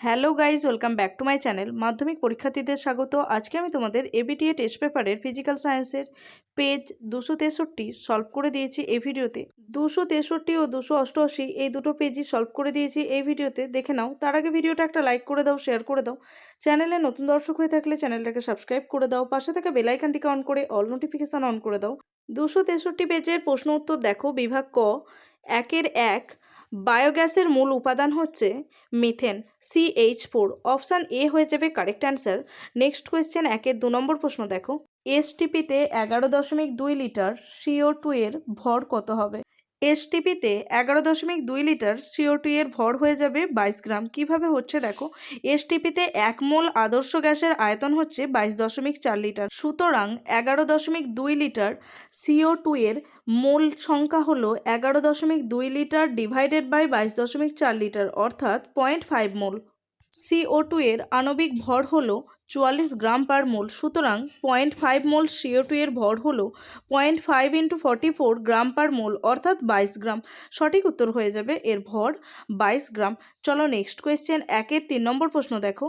Hello guys, welcome back to my channel. মাধ্যমিক পরীক্ষার্থীদের স্বাগত। আজকে আমি তোমাদের এবিটিএ টেস্ট পেপারের ফিজিক্যাল সায়েন্সের পেজ 263 সলভ করে দিয়েছি এই ভিডিওতে। 263 ও 288 এই দুটো পেজই সলভ করে দিয়েছি এই ভিডিওতে, দেখে নাও। তার আগে ভিডিওটা একটা লাইক করে দাও, শেয়ার করে দাও। চ্যানেলে নতুন দর্শক হয়ে থাকলে চ্যানেলটাকে সাবস্ক্রাইব করে দাও, পাশে থাকা বেল আইকনটিকে অন করে অল নোটিফিকেশন অন করে দাও। 263 পেজের প্রশ্ন উত্তর দেখো। বিভাগ ক, 1-1 বায়োগ্যাসের মূল উপাদান হচ্ছে মিথেন, CH4। অপশান এ হয়ে যাবে কারেক্ট অ্যান্সার। নেক্সট কোয়েশ্চেন 1-2 নম্বর প্রশ্ন দেখো। এসটিপিতে 11.2 লিটার CO2 এর ভর কত হবে? এসটিপিতে 11.2 লিটার CO2 এর ভর হয়ে যাবে 22 গ্রাম। কিভাবে হচ্ছে দেখো। এসটিপিতে 1 মোল আদর্শ গ্যাসের আয়তন হচ্ছে 22.4 লিটার। সুতরাং 11.2 লিটার CO2 এর মোল সংখ্যা হলো 11.2 লিটার ডিভাইডেড বাই 22.4 লিটার, অর্থাৎ 0.5 মোল। CO2 এর আণবিক ভর হলো 44 গ্রাম পার মোল। সুতরাং 0.5 মোল CO2 এর ভর হলো 0.5 × 44 গ্রাম পার মোল, অর্থাৎ 22 গ্রাম। সঠিক উত্তর হয়ে যাবে এর ভর 22 গ্রাম। চলো নেক্সট কোয়েশ্চেন 1-3 নম্বর প্রশ্ন দেখো।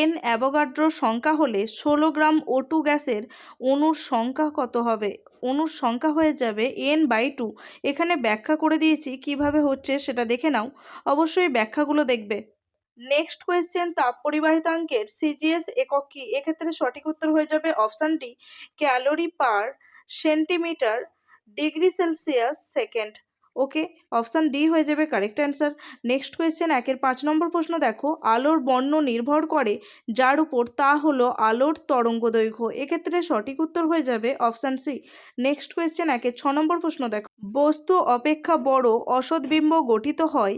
N অ্যাভোগাড্রো সংখ্যা হলে 16 গ্রাম O2 গ্যাসের অণুর সংখ্যা কত হবে? অণুর সংখ্যা হয়ে যাবে N/2। এখানে ব্যাখ্যা করে দিয়েছি, কিভাবে হচ্ছে সেটা দেখে নাও। অবশ্যই ব্যাখ্যাগুলো দেখবে। নেক্সট কোয়েশ্চেন, তাপ পরিবাহিতাঙ্কের সিজিএস একক কি? এক্ষেত্রে সঠিক উত্তর হয়ে যাবে option D, calorie per centimetre degree Celsius second. Okay, option D হয়ে যাবে correct answer. Next question 1-5 number প্রশ্ন দেখো। আলোর বর্ণ নির্ভর করে যার উপর, তা হলো আলোর তরঙ্গ দৈর্ঘ্য। এক্ষেত্রে সঠিক উত্তর হয়ে যাবে অপশান সি। নেক্সট কোয়েশ্চেন 1-6 নম্বর প্রশ্ন দেখো। বস্তু অপেক্ষা বড় অসৎ বিম্ব গঠিত হয়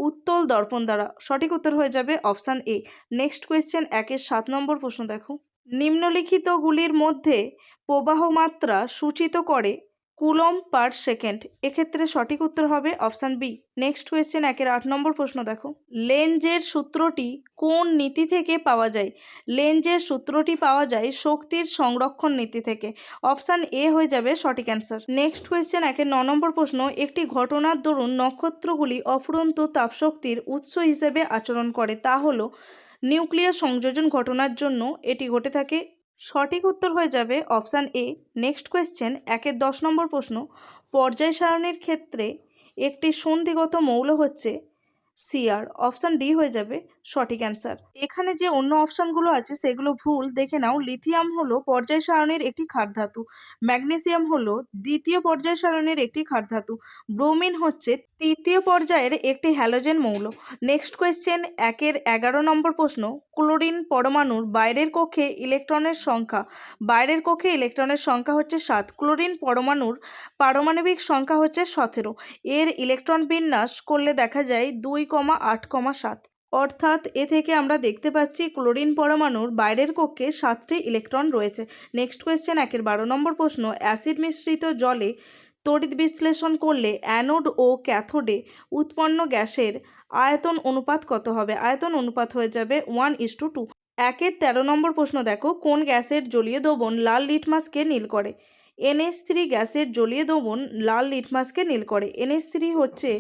উত্তল দর্পণ দ্বারা। সঠিক উত্তর হয়ে যাবে অপশান এ। নেক্সট কোয়েশ্চেন 1-7 নম্বর প্রশ্ন দেখো। নিম্নলিখিতগুলির মধ্যে প্রবাহ মাত্রা সূচিত করে কুলম্ব পার সেকেন্ড। এক্ষেত্রে সঠিক উত্তর হবে অপশান বি। নেক্সট কোয়েশ্চেন 1-8 নম্বর প্রশ্ন দেখো। লেঞ্জের সূত্রটি কোন নীতি থেকে পাওয়া যায়? লেঞ্জের সূত্রটি পাওয়া যায় শক্তির সংরক্ষণ নীতি থেকে। অপশান এ হয়ে যাবে সঠিক অ্যান্সার। নেক্সট কোয়েশ্চেন 1-9 নম্বর প্রশ্ন। একটি ঘটনার দরুন নক্ষত্রগুলি অফুরন্ত তাপশক্তির উৎস হিসেবে আচরণ করে, তা হলো নিউক্লিয়ার সংযোজন ঘটনার জন্য এটি ঘটে থাকে। সঠিক উত্তর হয়ে যাবে অপশান এ। নেক্সট কোয়েশ্চেন 1-10 নম্বর প্রশ্ন। পর্যায় সারণীর ক্ষেত্রে একটি সন্ধিগত মৌল হচ্ছে সিআর। অপশান ডি হয়ে যাবে সঠিক অ্যান্সার। এখানে যে অন্য অপশানগুলো আছে সেগুলো ভুল, দেখে নাও। লিথিয়াম হলো পর্যায় সারণীর একটি ক্ষার ধাতু, ম্যাগনেসিয়াম হলো দ্বিতীয় পর্যায় সারণীর একটি ক্ষার ধাতু, ব্রোমিন হচ্ছে তৃতীয় পর্যায়ের একটি হ্যালোজেন মৌল। নেক্সট কোয়েশ্চেন 1-11 নম্বর প্রশ্ন। ক্লোরিন পরমাণুর বাইরের কক্ষে ইলেকট্রনের সংখ্যা। বাইরের কক্ষে ইলেকট্রনের সংখ্যা হচ্ছে 7। ক্লোরিন পরমাণুর পারমাণবিক সংখ্যা হচ্ছে 17। এর ইলেকট্রন বিন্যাস করলে দেখা যায় 2,8,7। অর্থাৎ এ থেকে আমরা দেখতে পাচ্ছি ক্লোরিন পরমাণুর বাইরের কক্ষে 7টি ইলেকট্রন রয়েছে। নেক্সট কোয়েশ্চেন 1-12 নম্বর প্রশ্ন। অ্যাসিড মিশ্রিত জলে তড়িৎ বিশ্লেষণ করলে অ্যানোড ও ক্যাথোডে উৎপন্ন গ্যাসের আয়তন অনুপাত কত হবে? আয়তন অনুপাত হয়ে যাবে 1:2। 1-13 নম্বর প্রশ্ন দেখো। কোন গ্যাসের জলীয় দ্রবণ লাল লিটমাসকে নীল করে? NH3 গ্যাসের জলীয় দ্রবণ লাল লিটমাসকে নীল করে। NH3 হচ্ছে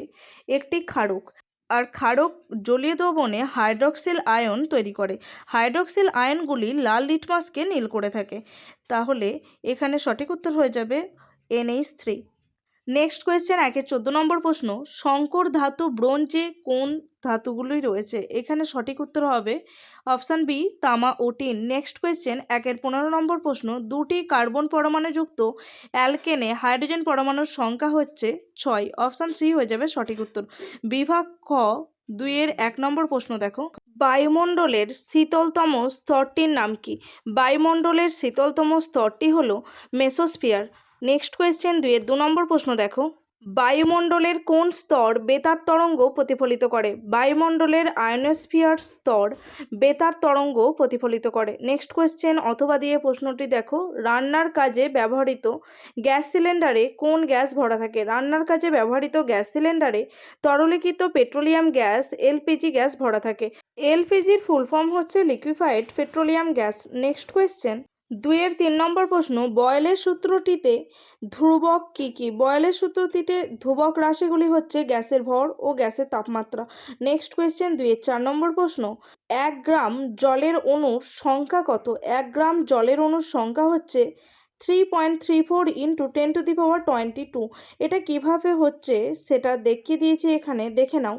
একটি ক্ষারক, আর ক্ষারক জলীয় দ্রবণে হাইড্রক্সিল আয়ন তৈরি করে। হাইড্রক্সিল আয়নগুলি লাল লিটমাসকে নীল করে থাকে। তাহলে এখানে সঠিক উত্তর হয়ে যাবে NH3। নেক্সট কোয়েশ্চেন 1-14 নম্বর প্রশ্ন। সংকর ধাতু ব্রোঞ্জে কোন ধাতুগুলি রয়েছে? এখানে সঠিক উত্তর হবে অপশান বি, তামা ও টিন। নেক্সট কোয়েশ্চেন 1-15 নম্বর প্রশ্ন। দুটি কার্বন পরমাণুযুক্ত অ্যালকেনে হাইড্রোজেন পরমাণুর সংখ্যা হচ্ছে 6। অপশান সি হয়ে যাবে সঠিক উত্তর। বিভাগ খ 2-1 নম্বর প্রশ্ন দেখো। বায়ুমণ্ডলের শীতলতম স্তরটির নাম কি? বায়ুমণ্ডলের শীতলতম স্তরটি হলো মেসোস্ফিয়ার। নেক্সট কোয়েশ্চেন 2 নম্বর প্রশ্ন দেখো। বায়ুমণ্ডলের কোন স্তর বেতার তরঙ্গ প্রতিফলিত করে? বায়ুমণ্ডলের আয়নোস্ফিয়ার স্তর বেতার তরঙ্গ প্রতিফলিত করে। নেক্সট কোয়েশ্চেন অথবা দিয়ে প্রশ্নটি দেখো। রান্নার কাজে ব্যবহৃত গ্যাস সিলিন্ডারে কোন গ্যাস ভরা থাকে? রান্নার কাজে ব্যবহৃত গ্যাস সিলিন্ডারে তরলীকৃত পেট্রোলিয়াম গ্যাস LPG গ্যাস ভরা থাকে। LPGর ফুল ফর্ম হচ্ছে liquefied petroleum gas. Next question 2-এর 3 নম্বর প্রশ্ন, বয়েলের সূত্রটিতে ধ্রুবক কী কী? বয়েলের সূত্রটিতে ধ্রুবক রাশিগুলি হচ্ছে গ্যাসের ভর ও গ্যাসের তাপমাত্রা। নেক্সট কোয়েশ্চেন 2-এর 4 নম্বর প্রশ্ন, 1 গ্রাম জলের অণুর সংখ্যা কত? 1 গ্রাম জলের অণুর সংখ্যা হচ্ছে 3.34 ইন্টু 10⁻22। এটা কিভাবে হচ্ছে সেটা দেখিয়ে দিয়েছি এখানে, দেখে নাও।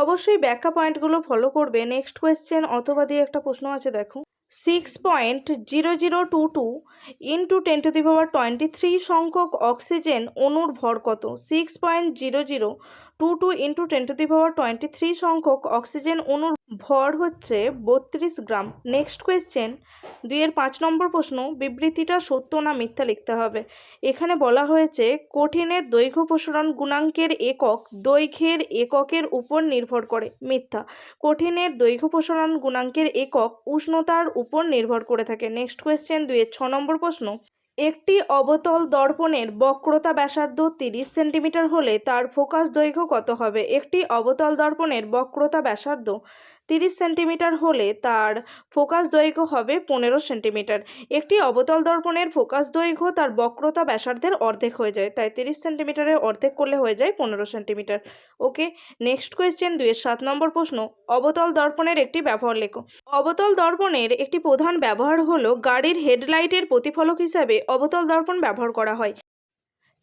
অবশ্যই ব্যাখ্যা পয়েন্টগুলো ফলো করবে। নেক্সট কোয়েশ্চেন অথবা দিয়ে একটা প্রশ্ন আছে, দেখো। 6.0022 ইন্টু 10⁻23 সংখ্যক অক্সিজেন অণুর ভর কত? 6.0022 ইন্টু 10⁻23 সংখ্যক অক্সিজেন অণুর ভর হচ্ছে 32 গ্রাম। নেক্সট কোয়েশ্চেন 2-এর 5 নম্বর প্রশ্ন, বিবৃতিটা সত্য না মিথ্যা লিখতে হবে। এখানে বলা হয়েছে কঠিনের দৈর্ঘ্য প্রসারণ গুণাঙ্কের একক দৈর্ঘ্যের এককের উপর নির্ভর করে। মিথ্যা। কঠিনের দৈর্ঘ্য প্রসারণ গুণাঙ্কের একক উষ্ণতার উপর নির্ভর করে থাকে। নেক্সট কোয়েশ্চেন 2-এর 6 নম্বর প্রশ্ন, একটি অবতল দর্পণের বক্রতা ব্যাসার্ধ 30 সেন্টিমিটার হলে তার ফোকাস দৈর্ঘ্য কত হবে? একটি অবতল দর্পণের বক্রতা ব্যাসার্ধ 30 সেন্টিমিটার হলে তার ফোকাস দৈর্ঘ্য হবে 15 সেন্টিমিটার। একটি অবতল দর্পণের ফোকাস দৈর্ঘ্য তার বক্রতা ব্যাসার্ধের অর্ধেক হয়ে যায়, তাই 30 সেন্টিমিটারের অর্ধেক করলে হয়ে যায় 15 সেন্টিমিটার। ওকে। নেক্সট কোয়েশ্চেন 2-এর 7 নম্বর প্রশ্ন, অবতল দর্পণের একটি ব্যবহার লেখো। অবতল দর্পণের একটি প্রধান ব্যবহার হলো গাড়ির হেডলাইটের প্রতিফলক হিসাবে অবতল দর্পণ ব্যবহার করা হয়।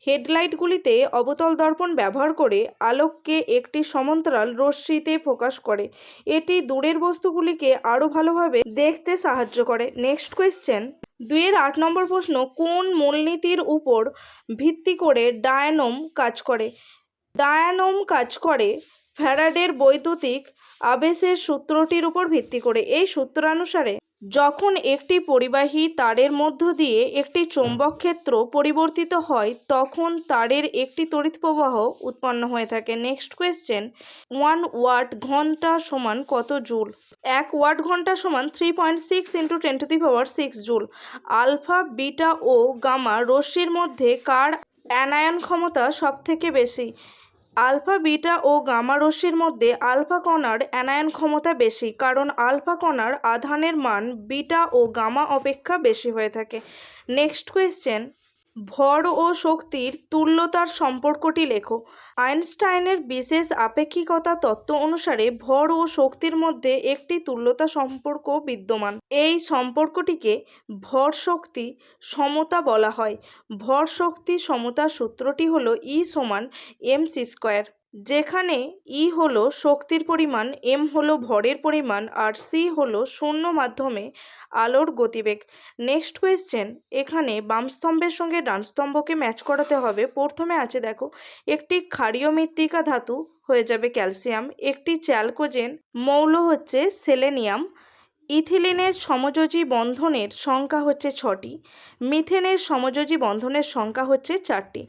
হেডলাইটগুলিতে অবতল দর্পণ ব্যবহার করে আলোককে একটি সমান্তরাল রশ্মিতে ফোকাস করে। এটি দূরের বস্তুগুলিকে আরও ভালোভাবে দেখতে সাহায্য করে। নেক্সট কোয়েশ্চেন 2-এর 8 নম্বর প্রশ্ন, কোন মূলনীতির উপর ভিত্তি করে ডায়নামো কাজ করে? ডায়নামো কাজ করে ফ্যারাডের বৈদ্যুতিক আবেশের সূত্রটির উপর ভিত্তি করে। এই সূত্রানুসারে যখন একটি পরিবাহী তারের মধ্য দিয়ে একটি চৌম্বক ক্ষেত্র পরিবর্তিত হয় তখন তারের একটি তড়িৎ প্রবাহ উৎপন্ন হয়ে থাকে। নেক্সট কোয়েশ্চেন, 1 ওয়াট ঘন্টা সমান কত জুল? 1 ওয়াট ঘন্টা সমান 3.6 ইন্টু 10⁶ জুল। আলফা, বিটা ও গামা রশ্মির মধ্যে কার অ্যানায়ন ক্ষমতা সবথেকে বেশি? আলফা, বিটা ও গামা রশ্মির মধ্যে আলফা কণার অ্যানায়ন ক্ষমতা বেশি, কারণ আলফা কণার আধানের মান বিটা ও গামা অপেক্ষা বেশি হয়ে থাকে। নেক্সট কোয়েশ্চেন, ভর ও শক্তির তুল্যতার সম্পর্কটি লেখো। আইনস্টাইনের বিশেষ আপেক্ষিকতা তত্ত্ব অনুসারে ভর ও শক্তির মধ্যে একটি তুল্যতা সম্পর্ক বিদ্যমান। এই সম্পর্কটিকে ভর শক্তি সমতা বলা হয়। ভর শক্তি সমতার সূত্রটি হলো E সমান mc², যেখানে E হলো শক্তির পরিমাণ, m হলো ভরের পরিমাণ আর c হলো শূন্য মাধ্যমে আলোর গতিবেগ। নেক্সট কোয়েশ্চেন, এখানে বাম স্তম্ভের সঙ্গে ডান স্তম্ভকে ম্যাচ করাতে হবে। প্রথমে আছে, দেখো, একটি ক্ষারীয় মৃত্তিকা ধাতু হয়ে যাবে ক্যালসিয়াম, একটি চ্যালকোজেন মৌল হচ্ছে সেলেনিয়াম, ইথিলিনের সমযোজী বন্ধনের সংখ্যা হচ্ছে 6টি, মিথেনের সমযোজী বন্ধনের সংখ্যা হচ্ছে 4টি।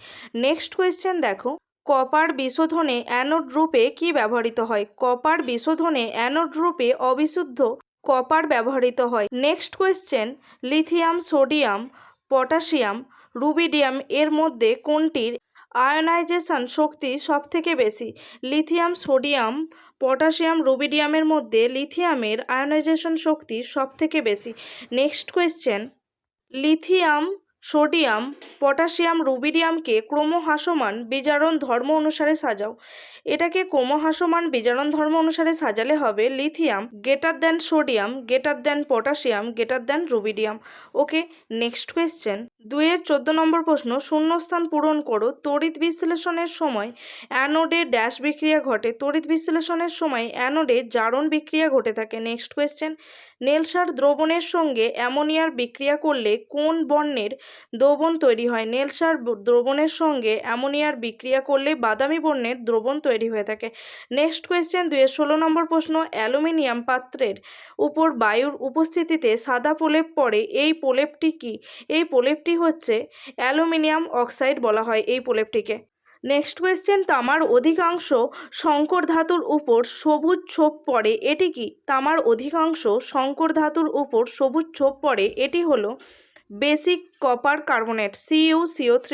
নেক্সট কোয়েশ্চেন দেখো, কপার বিশোধনে অ্যানোড রূপে কি ব্যবহৃত হয়? কপার বিশোধনে অ্যানোড রূপে অবিশুদ্ধ কপার ব্যবহৃত হয়। Next question, lithium, sodium, potassium, rubidium এর মধ্যে কোনটির আয়নাইজেশন শক্তি সবথেকে বেশি? লিথিয়াম, সোডিয়াম, পটাশিয়াম, রুবিডিয়ামের মধ্যে লিথিয়ামের আয়নাইজেশন শক্তি সবথেকে বেশি। Next question, lithium, sodium, potassium, রুবিডিয়ামকে ক্রমহ্রাসমান বিজারণ ধর্ম অনুসারে সাজাও। এটাকে ক্রমহ্রাসমান বিজারণ ধর্ম অনুসারে সাজালে হবে lithium greater than sodium greater than potassium greater than rubidium. Okay. Next question 2-এর 14 নম্বর প্রশ্ন, শূন্যস্থান পূরণ করো। তড়িৎ বিশ্লেষণের সময় অ্যানোডে ড্যাশ বিক্রিয়া ঘটে। তড়িৎ বিশ্লেষণের সময় অ্যানোডে জারণ বিক্রিয়া ঘটে থাকে। নেক্সট কোয়েশ্চেন, নেলসার দ্রবণের সঙ্গে অ্যামোনিয়ার বিক্রিয়া করলে কোন বর্ণের দ্রবণ তৈরি হয়? নেলসার দ্রবণের সঙ্গে অ্যামোনিয়ার বিক্রিয়া করলে বাদামি বর্ণের দ্রবণ তৈরি হয়ে থাকে। নেক্সট কোয়েশ্চেন 2-এর 16 নম্বর প্রশ্ন, অ্যালুমিনিয়াম পাত্রের উপর বায়ুর উপস্থিতিতে সাদা প্রলেপ পড়ে, এই প্রলেপটি কি? এই প্রলেপটি হচ্ছে অ্যালুমিনিয়াম অক্সাইড বলা হয় এই প্রলেপটিকে। নেক্সট কোয়েশ্চেন, তামার অধিকাংশ সংকর ধাতুর উপর সবুজ ছোপ পড়ে, এটি কি? তামার অধিকাংশ সংকর ধাতুর উপর সবুজ ছোপ পড়ে, এটি হলো বেসিক কপার কার্বনেট CuCO3।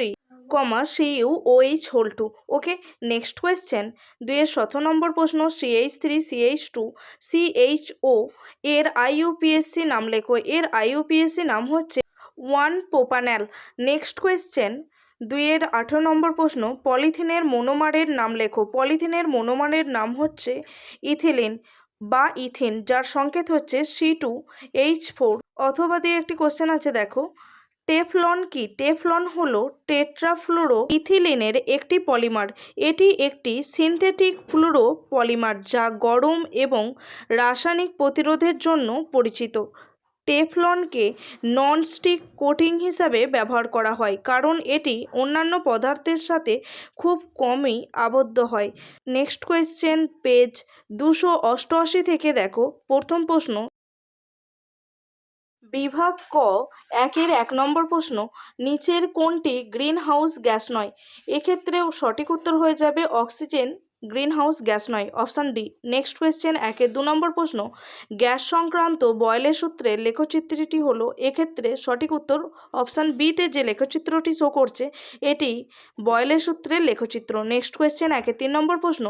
কমা CuOH হোল 2। ওকে, নেক্সট কোয়েশ্চেন 2 নম্বর প্রশ্ন, CH3CH2 CHO এর IUPAC নাম লেখো। এর IUPAC নাম হচ্ছে 1-প্রোপানল। নেক্সট কোয়েশ্চেন 18 নম্বর প্রশ্ন, পলিথিনের মনোমারের নাম লেখো। পলিথিনের মনোমারের নাম হচ্ছে ইথিলিন বা ইথিন, যার সংকেত হচ্ছে C2H4। অথবা দিয়ে একটি কোশ্চেন আছে, দেখো টেফলন কি? টেফলন হলো টেট্রাফ্লুরো ইথিলিনের একটি পলিমার। এটি একটি সিনথেটিক ফ্লুরো পলিমার যা গরম এবং রাসায়নিক প্রতিরোধের জন্য পরিচিত। টেফলনকে ননস্টিক কোটিং হিসাবে ব্যবহার করা হয় কারণ এটি অন্যান্য পদার্থের সাথে খুব কমই আবদ্ধ হয়। নেক্সট কোয়েশ্চেন পেজ 288 থেকে দেখো প্রথম প্রশ্ন, বিভাগ ক 1 নম্বর প্রশ্ন, নিচের কোনটি গ্রিন হাউস গ্যাস নয়? এক্ষেত্রেও সঠিক উত্তর হয়ে যাবে অক্সিজেন গ্রিন হাউস গ্যাস নয়, অপশান ডি। নেক্সট কোয়েশ্চেন 2 নম্বর প্রশ্ন, গ্যাস সংক্রান্ত বয়লের সূত্রের লেখচিত্রটি হলো। এক্ষেত্রে সঠিক উত্তর অপশান বিতে যে লেখচিত্রটি শো করছে এটি বয়লের সূত্রের লেখচিত্র। নেক্সট কোয়েশ্চেন 3 নম্বর প্রশ্ন,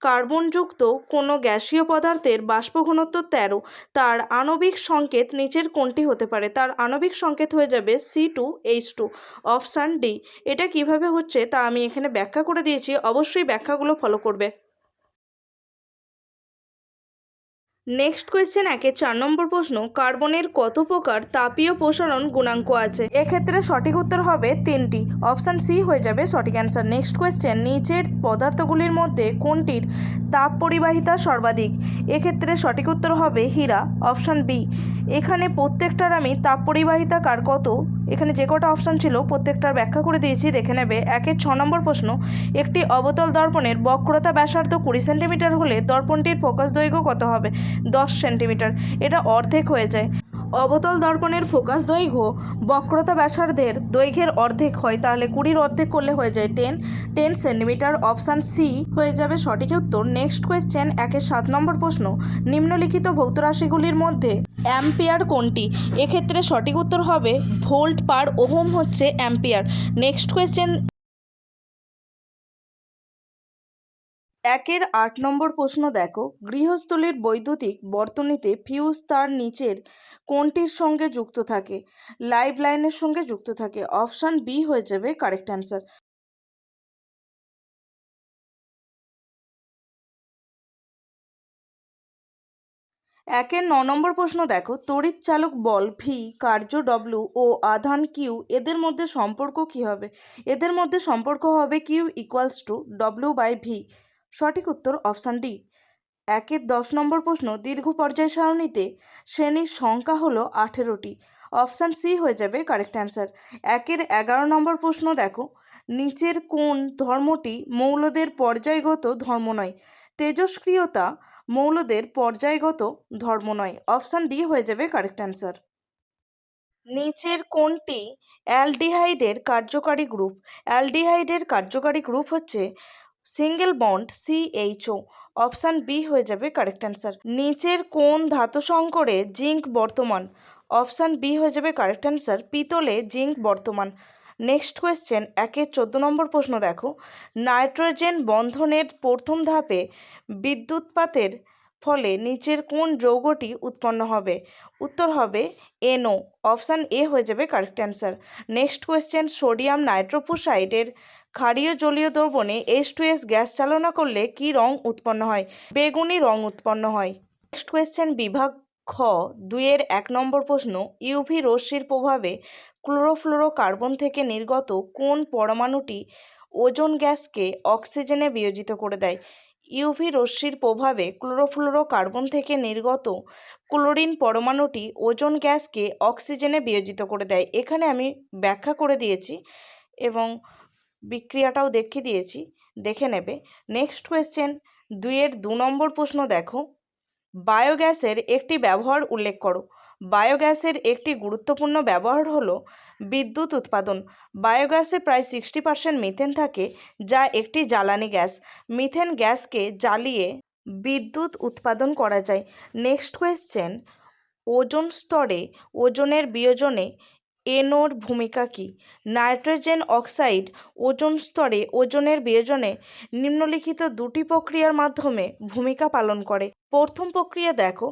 কার্বনযুক্ত কোনো গ্যাসীয় পদার্থের বাষ্প ঘনত্ব 13, তার আণবিক সংকেত নিচের কোনটি হতে পারে? তার আণবিক সংকেত হয়ে যাবে C2H2, অপশান ডি। এটা কিভাবে হচ্ছে তা আমি এখানে ব্যাখ্যা করে দিয়েছি, অবশ্যই ব্যাখ্যাগুলো ফলো করবে। নেক্সট কোয়েশ্চেন 4 নম্বর প্রশ্ন, কার্বনের কত প্রকার তাপীয় প্রসারণ গুণাঙ্ক আছে? এক্ষেত্রে সঠিক উত্তর হবে 3টি, অপশান সি হয়ে যাবে সঠিক অ্যান্সার। নেক্সট কোয়েশ্চেন, নিচের পদার্থগুলির মধ্যে কোনটির তাপ পরিবাহিতা সর্বাধিক? এক্ষেত্রে সঠিক উত্তর হবে হীরা, অপশান বি। এখানে প্রত্যেকটার আমি তাপ পরিবাহিতা কার কত, এখানে যে কটা অপশান ছিল প্রত্যেকটার ব্যাখ্যা করে দিয়েছি, দেখে নেবে। 6 নম্বর প্রশ্ন, একটি অবতল দর্পণের বক্রতা ব্যাসার্ধ 20 সেন্টিমিটার হলে দর্পণটির ফোকাস দৈর্ঘ্য কত হবে? 10 সেন্টিমিটার। এটা অর্ধেক হয়ে যায়। অবতল দর্পণের ফোকাস দৈর্ঘ্য বক্রতা ব্যাসার্ধের দৈর্ঘ্যের অর্ধেক হয়, তাহলে 20-র অর্ধেক করলে হয়ে যায় 10 সেন্টিমিটার, অপশান সি হয়ে যাবে সঠিক উত্তর। নেক্সট কোয়েশ্চেন 7 নম্বর প্রশ্ন, নিম্নলিখিত ভৌত রাশিগুলির মধ্যে অ্যাম্পিয়ার কোনটি? এক্ষেত্রে সঠিক উত্তর হবে ভোল্ট পার ওহম হচ্ছে অ্যাম্পিয়ার। নেক্সট কোয়েশ্চেন 8 নম্বর প্রশ্ন, দেখো গৃহস্থলীর বৈদ্যুতিক বর্তনীতে ফিউজ তার নিচের কোনটির সঙ্গে যুক্ত থাকে? লাইভ লাইনের সঙ্গে যুক্ত থাকে, অপশান বি হয়ে যাবে কারেক্ট অ্যান্সার। 9 নম্বর প্রশ্ন, দেখো তড়িৎ চালক বল ভি, কার্য ডব্লিউ ও আধান কিউ, এদের মধ্যে সম্পর্ক কি হবে? এদের মধ্যে সম্পর্ক হবে Q equals to W by V, সঠিক উত্তর অপশান ডি। 10 নম্বর প্রশ্ন, দীর্ঘ পর্যায় সারণীতে শ্রেণীর সংখ্যা হলো 18টি, অপশান সি হয়ে যাবে কারেক্ট অ্যান্সার। 11 নম্বর প্রশ্ন, দেখো নিচের কোন ধর্মটি মৌলদের পর্যায়গত ধর্ম নয়? তেজস্ক্রিয়তা মৌলদের পর্যায়গত ধর্ম নয়, অপশান ডি হয়ে যাবে কারেক্ট অ্যান্সার। নিচের কোনটি অ্যালডিহাইডের কার্যকারী গ্রুপ? অ্যালডিহাইডের কার্যকারী গ্রুপ হচ্ছে single bond CHO, option B হয়ে যাবে কারেক্ট অ্যান্সার। নিচের কোন ধাতু সংকরে জিঙ্ক বর্তমান? অপশান বি হয়ে যাবে কারেক্ট অ্যান্সার, পিতলে জিঙ্ক বর্তমান। নেক্সট কোয়েশ্চেন 14 নম্বর প্রশ্ন, দেখো নাইট্রোজেন বন্ধনের প্রথম ধাপে বিদ্যুৎপাতের ফলে নিচের কোন যৌগটি উৎপন্ন হবে? উত্তর হবে NO, অপশান এ হয়ে যাবে correct answer. Next question, sodium নাইট্রোফোসাইডের ক্ষারীয় জলীয় দ্রবণে H2S গ্যাস চালনা করলে কি রং উৎপন্ন হয়? বেগুনি রং উৎপন্ন হয়। নেক্সট কোয়েশ্চেন বিভাগ খ 1 নম্বর প্রশ্ন, ইউভি রশ্মির প্রভাবে ক্লোরোফ্লোরোকার্বন থেকে নির্গত কোন পরমাণুটি ওজোন গ্যাসকে অক্সিজেনে বিয়োজিত করে দেয়? ইউভি রশ্মির প্রভাবে ক্লোরোফ্লোরোকার্বন থেকে নির্গত ক্লোরিন পরমাণুটি ওজোন গ্যাসকে অক্সিজেনে বিয়োজিত করে দেয়। এখানে আমি ব্যাখ্যা করে দিয়েছি এবং বিক্রিয়াটাও দেখিয়ে দিয়েছি, দেখে নেবে। নেক্সট কোয়েশ্চেন 2 নম্বর প্রশ্ন, দেখো বায়োগ্যাসের একটি ব্যবহার উল্লেখ করো। বায়োগ্যাসের একটি গুরুত্বপূর্ণ ব্যবহার হলো বিদ্যুৎ উৎপাদন। বায়োগ্যাসে প্রায় 60% মিথেন থাকে, যা একটি জ্বালানি গ্যাস। মিথেন গ্যাসকে জ্বালিয়ে বিদ্যুৎ উৎপাদন করা যায়। নেক্সট কোয়েশ্চেন, ওজোন স্তরে ওজোনের বিয়োজনে এনোর ভূমিকা কী? নাইট্রোজেন অক্সাইড ওজোন স্তরে ওজনের বিয়োজনে নিম্নলিখিত দুটি প্রক্রিয়ার মাধ্যমে ভূমিকা পালন করে। প্রথম প্রক্রিয়া দেখো,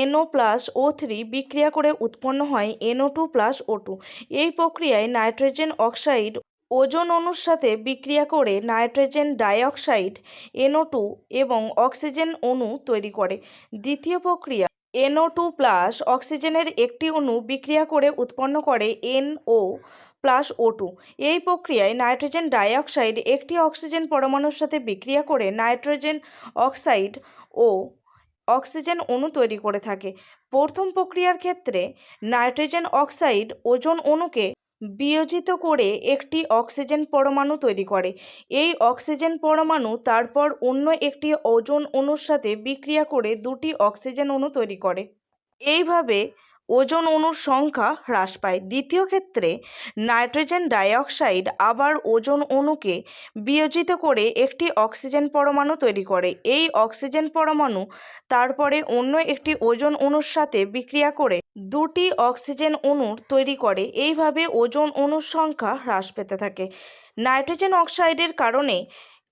NO+O3 বিক্রিয়া করে উৎপন্ন হয় NO2+O2। এই প্রক্রিয়ায় নাইট্রোজেন অক্সাইড ওজোন অণুর সাথে বিক্রিয়া করে নাইট্রোজেন ডাইঅক্সাইড NO2 এবং অক্সিজেন অণু তৈরি করে। দ্বিতীয় প্রক্রিয়া, NO2+ অক্সিজেনের একটি অণু বিক্রিয়া করে উৎপন্ন করে NO+O2। এই প্রক্রিয়ায় নাইট্রোজেন ডাইঅক্সাইড একটি অক্সিজেন পরমাণুর সাথে বিক্রিয়া করে নাইট্রোজেন অক্সাইড ও অক্সিজেন অণু তৈরি করে থাকে। প্রথম প্রক্রিয়ার ক্ষেত্রে নাইট্রোজেন অক্সাইড ওজোন অণুকে বিয়োজিত করে একটি অক্সিজেন পরমাণু তৈরি করে। এই অক্সিজেন পরমাণু তারপর অন্য একটি ওজোন অণুর সাথে বিক্রিয়া করে দুটি অক্সিজেন অণু তৈরি করে। এইভাবে ওজোন অণুর সংখ্যা হ্রাস পায়। দ্বিতীয় ক্ষেত্রে নাইট্রোজেন ডাইঅক্সাইড আবার ওজোন অণুকে বিয়োজিত করে একটি অক্সিজেন পরমাণু তৈরি করে। এই অক্সিজেন পরমাণু তারপরে অন্য একটি ওজোন অণুর সাথে বিক্রিয়া করে দুটি অক্সিজেন অণুর তৈরি করে। এইভাবে ওজোন অণুর সংখ্যা হ্রাস পেতে থাকে। নাইট্রোজেন অক্সাইডের কারণে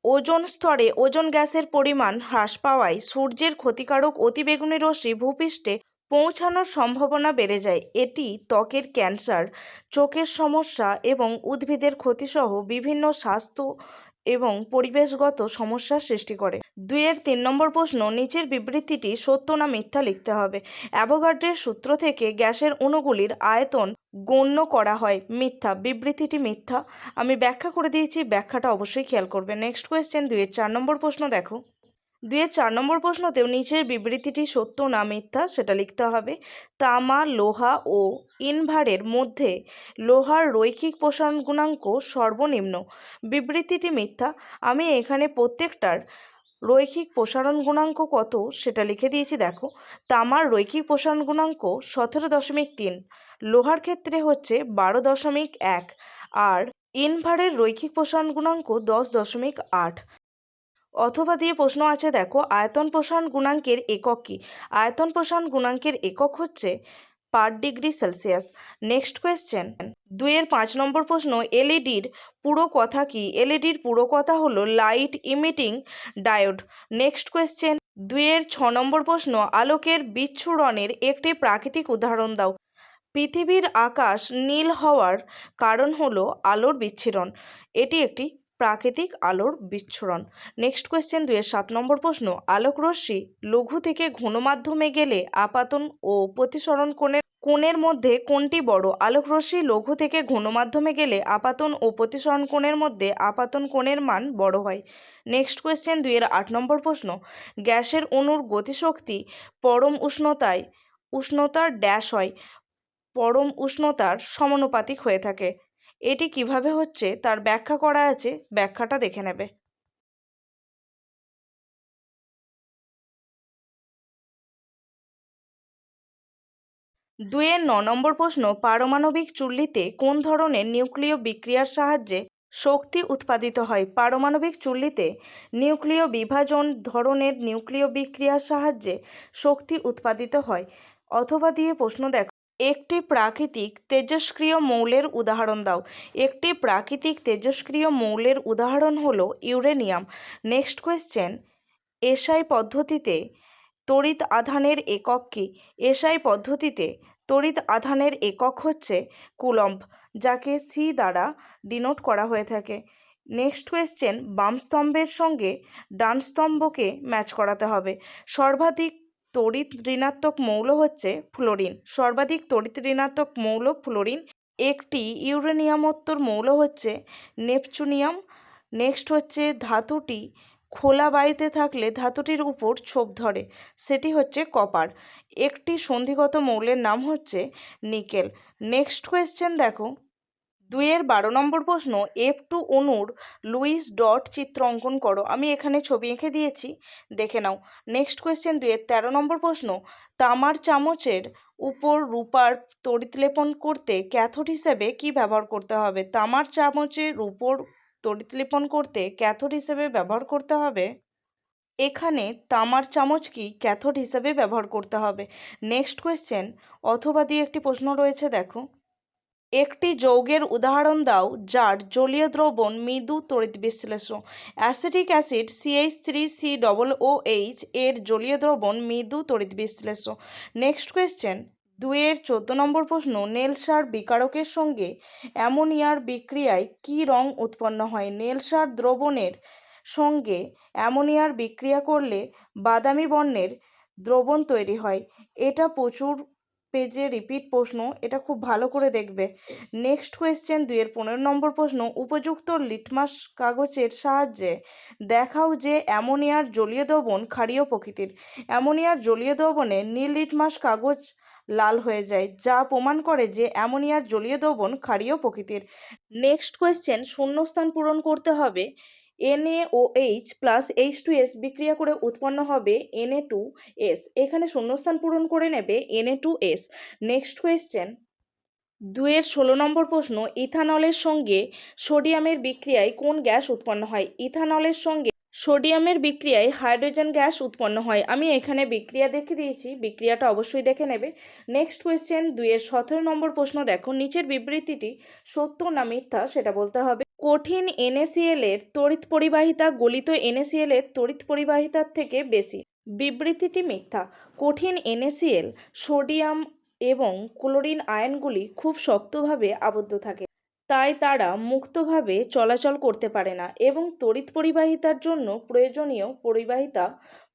ওজোন স্তরে ওজোন গ্যাসের পরিমাণ হ্রাস পাওয়ায় সূর্যের ক্ষতিকারক অতিবেগুনি রশ্মি ভূপৃষ্ঠে পৌঁছানোর সম্ভাবনা বেড়ে যায়। এটি ত্বকের ক্যান্সার, চোখের সমস্যা এবং উদ্ভিদের ক্ষতিসহ বিভিন্ন স্বাস্থ্য এবং পরিবেশগত সমস্যার সৃষ্টি করে। 2-3 নম্বর প্রশ্ন, নিচের বিবৃতিটি সত্য না মিথ্যা লিখতে হবে। অ্যাভোগাড্রোর সূত্র থেকে গ্যাসের অণুগুলির আয়তন গণ্য করা হয়। মিথ্যা, বিবৃতিটি মিথ্যা। আমি ব্যাখ্যা করে দিয়েছি, ব্যাখ্যাটা অবশ্যই খেয়াল করবে। নেক্সট কোয়েশ্চেন, 2-4 নম্বর প্রশ্ন দেখো। 2-4 নম্বর প্রশ্নতেও নিচের বিবৃতিটি সত্য না মিথ্যা সেটা লিখতে হবে। তামা, লোহা ও ইনভারের মধ্যে লোহার রৈখিক প্রসারণ গুণাঙ্ক সর্বনিম্ন। বিবৃতিটি মিথ্যা। আমি এখানে প্রত্যেকটার রৈখিক প্রসারণ গুণাঙ্ক কত সেটা লিখে দিয়েছি। দেখো, তামার রৈখিক প্রসারণ গুণাঙ্ক 17.3, লোহার ক্ষেত্রে হচ্ছে 12.1 আর ইনভারের রৈখিক প্রসারণ গুণাঙ্ক 10.8। অথবা দিয়ে প্রশ্ন আছে, দেখো, আয়তন প্রসারণ গুণাঙ্কের একক কী? আয়তন প্রসারণ গুণাঙ্কের একক হচ্ছে পার ডিগ্রি সেলসিয়াস। নেক্সট কোয়েশ্চেন, 2-5 নম্বর প্রশ্ন, এলইডির পুরো কথা কী? এলইডির পুরো কথা হলো light emitting diode. Next question, 2-6 নম্বর প্রশ্ন, আলোকের বিচ্ছুরণের একটি প্রাকৃতিক উদাহরণ দাও। পৃথিবীর আকাশ নীল হওয়ার কারণ হলো আলোর বিচ্ছুরণ। এটি একটি প্রাকৃতিক আলোর বিচ্ছুরণ। নেক্সট কোয়েশ্চেন, 2-7 নম্বর প্রশ্ন, আলোকরশ্মি লঘু থেকে ঘন মাধ্যমে গেলে আপাতন ও প্রতিসরণ কোণের মধ্যে কোনটি বড়? আলোকরশ্মি লঘু থেকে ঘন মাধ্যমে গেলে আপাতন ও প্রতিসরণ কোণের মধ্যে আপাতন কোণের মান বড় হয়। নেক্সট কোয়েশ্চেন, 2-8 নম্বর প্রশ্ন, গ্যাসের অণুর গতিশক্তি পরম উষ্ণতার ড্যাশ হয়, পরম উষ্ণতার সমানুপাতিক হয়ে থাকে। এটি কিভাবে হচ্ছে তার ব্যাখ্যা করা আছে, ব্যাখ্যাটা দেখে নেবে। 2-9 নম্বর প্রশ্ন, পারমাণবিক চুল্লিতে কোন ধরনের নিউক্লিয় বিক্রিয়ার সাহায্যে শক্তি উৎপাদিত হয়? পারমাণবিক চুল্লিতে নিউক্লিয় বিভাজন ধরনের নিউক্লিয় বিক্রিয়ার সাহায্যে শক্তি উৎপাদিত হয়। অথবা দিয়ে প্রশ্ন দেখো, একটি প্রাকৃতিক তেজস্ক্রিয় মৌলের উদাহরণ দাও। একটি প্রাকৃতিক তেজস্ক্রিয় মৌলের উদাহরণ হলো ইউরেনিয়াম। নেক্সট কোয়েশ্চেন, এসআই পদ্ধতিতে তড়িৎ আধানের একক কী? এসআই পদ্ধতিতে তড়িৎ আধানের একক হচ্ছে কুলম্ব, যাকে সি দ্বারা ডিনোট করা হয়ে থাকে। নেক্সট কোয়েশ্চেন, বাম স্তম্ভের সঙ্গে ডান স্তম্ভকে ম্যাচ করাতে হবে। সর্বাধিক তড়িৎ ঋণাত্মক মৌল হচ্ছে ফ্লোরিন। সর্বাধিক তড়িৎ ঋণাত্মক মৌল ফ্লোরিন। একটি ইউরেনিয়ামোত্তর মৌল হচ্ছে নেপচুনিয়াম। নেক্সট হচ্ছে, ধাতুটি খোলা বায়ুতে থাকলে ধাতুটির উপর ছোপ ধরে, সেটি হচ্ছে কপার। একটি সন্ধিগত মৌলের নাম হচ্ছে নিকেল। নেক্সট কোয়েশ্চেন দেখো, 2-12 নম্বর প্রশ্ন, F2 অণুর লুইস ডট চিত্র অঙ্কন করো। আমি এখানে ছবি এঁকে দিয়েছি, দেখে নাও। নেক্সট কোয়েশ্চেন, 2-13 নম্বর প্রশ্ন, তামার চামচের উপর রূপার তড়িৎলেপন করতে ক্যাথোড হিসেবে কি ব্যবহার করতে হবে? তামার চামচের উপর তড়িৎলেপন করতে ক্যাথোড হিসেবে ব্যবহার করতে হবে, এখানে তামার চামচকেই ক্যাথোড হিসেবে ব্যবহার করতে হবে। নেক্সট কোয়েশ্চেন, অথবা দিয়ে একটি প্রশ্ন রয়েছে, দেখো, একটি যৌগের উদাহরণ দাও যার জলীয় দ্রবণ মৃদু তড়িৎ বিশ্লেষ্য। অ্যাসিটিক অ্যাসিড CH3COOH এর জলীয় দ্রবণ মৃদু তড়িৎ বিশ্লেষ্য। নেক্সট কোয়েশ্চেন 2-এর 14 নম্বর প্রশ্ন, নেলসার বিকারকের সঙ্গে অ্যামোনিয়ার বিক্রিয়ায় কি রং উৎপন্ন হয়? নেলসার দ্রবণের সঙ্গে অ্যামোনিয়ার বিক্রিয়া করলে বাদামি বর্ণের দ্রবণ তৈরি হয়। এটা প্রচুর পেজে রিপিট প্রশ্ন, এটা খুব ভালো করে দেখবে। নেক্সট কোয়েশ্চেন 2-এর 15 নম্বর প্রশ্ন, উপযুক্ত লিটমাস কাগজের সাহায্যে দেখাও যে অ্যামোনিয়ার জলীয় দ্রবণ ক্ষারীয় প্রকৃতির। অ্যামোনিয়ার জলীয় দ্রবণে নীল লিটমাস কাগজ লাল হয়ে যায়, যা প্রমাণ করে যে অ্যামোনিয়ার জলীয় দ্রবণ ক্ষারীয় প্রকৃতির। নেক্সট কোয়েশ্চেন, শূন্যস্থান পূরণ করতে হবে। NaOH প্লাস H2S বিক্রিয়া করে উৎপন্ন হবে Na2S। এখানে শূন্যস্থান পূরণ করে নেবে Na2S। নেক্সট কোয়েশ্চেন 2-এর 16 নম্বর প্রশ্ন, ইথানলের সঙ্গে সোডিয়ামের বিক্রিয়ায় কোন গ্যাস উৎপন্ন হয়? ইথানলের সঙ্গে সোডিয়ামের বিক্রিয়ায় হাইড্রোজেন গ্যাস উৎপন্ন হয়। আমি এখানে বিক্রিয়া দেখে দিয়েছি, বিক্রিয়াটা অবশ্যই দেখে নেবে। নেক্সট কোয়েশ্চেন 2-এর 17 নম্বর প্রশ্ন দেখো, নিচের বিবৃতিটি সত্য না মিথ্যা সেটা বলতে হবে। কঠিন NaCl এর তড়িৎ পরিবাহিতা গলিত NaCl এর তড়িৎ পরিবাহিতার থেকে বেশি। বিবৃতিটি মিথ্যা। কঠিন NaCl সোডিয়াম এবং ক্লোরিন আয়নগুলি খুব শক্তভাবে আবদ্ধ থাকে, তাই তারা মুক্তভাবে চলাচল করতে পারে না এবং তড়িৎ পরিবাহিতার জন্য প্রয়োজনীয় পরিবাহিতা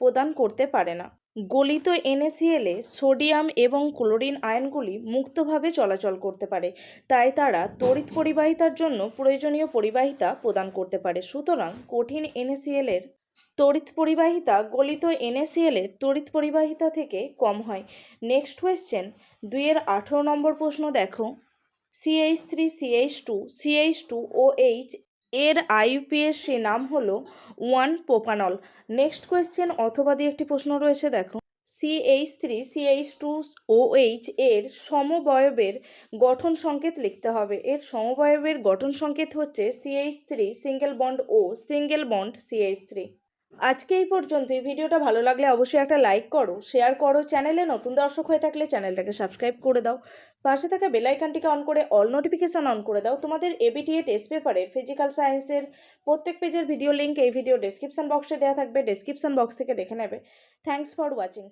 প্রদান করতে পারে না। গলিত NaCl এ সোডিয়াম এবং ক্লোরিন আয়নগুলি মুক্তভাবে চলাচল করতে পারে, তাই তারা তড়িৎ পরিবাহিতার জন্য প্রয়োজনীয় পরিবাহিতা প্রদান করতে পারে। সুতরাং কঠিন NaCl এর তড়িৎ পরিবাহিতা গলিত NaCl এর তড়িৎ পরিবাহিতা থেকে কম হয়। নেক্সট কোয়েশ্চেন 2-এর 18 নম্বর প্রশ্ন দেখো, CH3CH2CH2OH এর IUPAC নাম হলো 1-প্রোপানল। নেক্সট কোয়েশ্চেন অথবা দিয়ে একটি প্রশ্ন রয়েছে দেখো, CH3CH2OH এর সমবয়বের গঠন সংকেত লিখতে হবে। এর সমবয়বের গঠন সংকেত হচ্ছে CH3 single bond O single bond CH3। আজকে এই পর্যন্তই। ভিডিওটা ভালো লাগলে অবশ্যই একটা লাইক করো, শেয়ার করো, চ্যানেলে নতুন দর্শক হয়ে থাকলে চ্যানেলটাকে সাবস্ক্রাইব করে দাও, পাশে থাকা বেল আইকনটিকে অন করে অল নোটিফিকেশান অন করে দাও। তোমাদের ABTA টেস্ট পেপারের ফিজিক্যাল সায়েন্সের প্রত্যেক পেজের ভিডিও লিঙ্ক এই ভিডিও ডেসক্রিপশন বক্সে দেওয়া থাকবে, ডেসক্রিপশন বক্স থেকে দেখে নেবে। Thanks for watching.